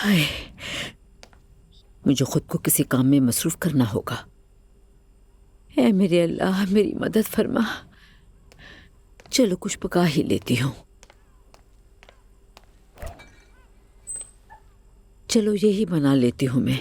हाय, मुझे खुद को किसी काम में मसरूफ करना होगा। ऐ मेरे अल्लाह, मेरी मदद फरमा। चलो कुछ पका ही लेती हूँ। चलो यही बना लेती हूँ मैं।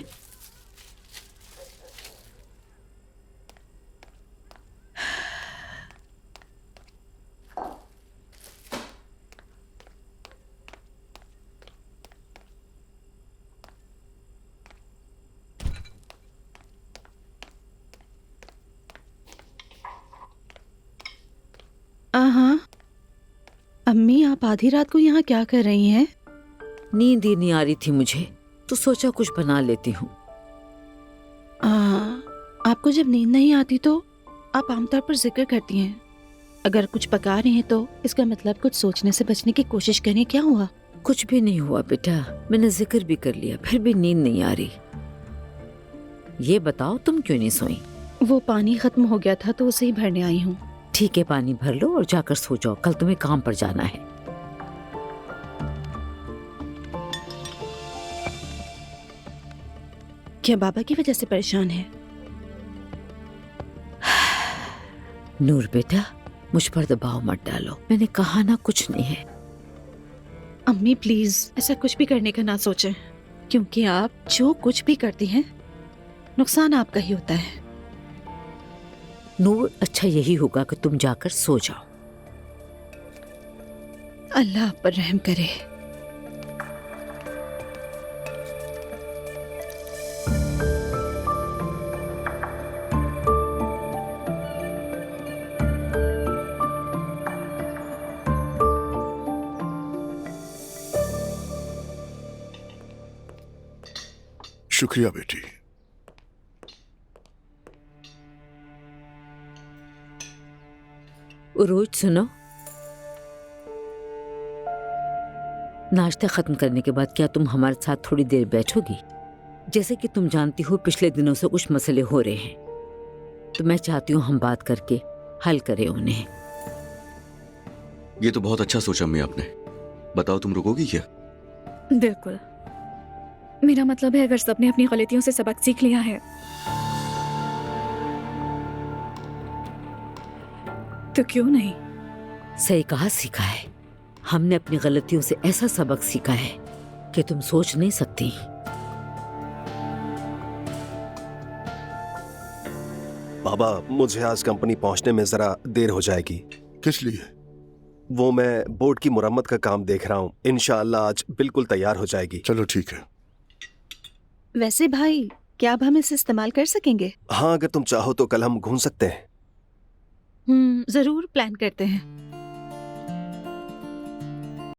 हाँ। अम्मी, आप आधी रात को यहाँ क्या कर रही हैं? नींद ही नहीं आ रही थी मुझे, तो सोचा कुछ बना लेती हूँ। आपको जब नींद नहीं आती तो आप आमतौर पर जिक्र करती हैं। अगर कुछ पका रही हैं तो इसका मतलब कुछ सोचने से बचने की कोशिश करें। क्या हुआ? कुछ भी नहीं हुआ बेटा, मैंने जिक्र भी कर लिया, फिर भी नींद नहीं आ रही। ये बताओ तुम क्यों नहीं सोई? वो पानी खत्म हो गया था तो उसे ही भरने आई हूँ। ठीक है, पानी भर लो और जाकर सो जाओ, कल तुम्हें काम पर जाना है। क्या बाबा की वजह से परेशान है? नूर बेटा, मुझ पर दबाव मत डालो, मैंने कहा ना कुछ नहीं है। अम्मी प्लीज ऐसा कुछ भी करने का ना सोचें, क्योंकि आप जो कुछ भी करती हैं नुकसान आपका ही होता है। नूर, अच्छा यही होगा कि तुम जाकर सो जाओ। अल्लाह आप पर रहम करे। शुक्रिया बेटी। रोज सुनो, नाश्ता खत्म करने के बाद क्या तुम हमारे साथ थोड़ी देर बैठोगी? जैसे कि तुम जानती हो पिछले दिनों से कुछ मसले हो रहे हैं, तो मैं चाहती हूँ हम बात करके हल करें उन्हें। ये तो बहुत अच्छा सोचा अम्मी आपने। बताओ तुम रुकोगी क्या? बिल्कुल। मेरा मतलब है, अगर सबने अपनी गलतियों से सबक सीख लिया है तो क्यों नहीं। सही कहा, सीखा है। हमने अपनी गलतियों से ऐसा सबक सीखा है कि तुम सोच नहीं सकती। बाबा, मुझे आज कंपनी पहुंचने में जरा देर हो जाएगी। किस लिए? वो मैं बोर्ड की मुरम्मत का काम देख रहा हूँ, इंशाअल्लाह आज बिल्कुल तैयार हो जाएगी। चलो ठीक है। वैसे भाई, क्या अब हम इसे इस्तेमाल कर सकेंगे? हाँ, अगर तुम चाहो तो कल हम घूम सकते हैं। जरूर प्लान करते हैं।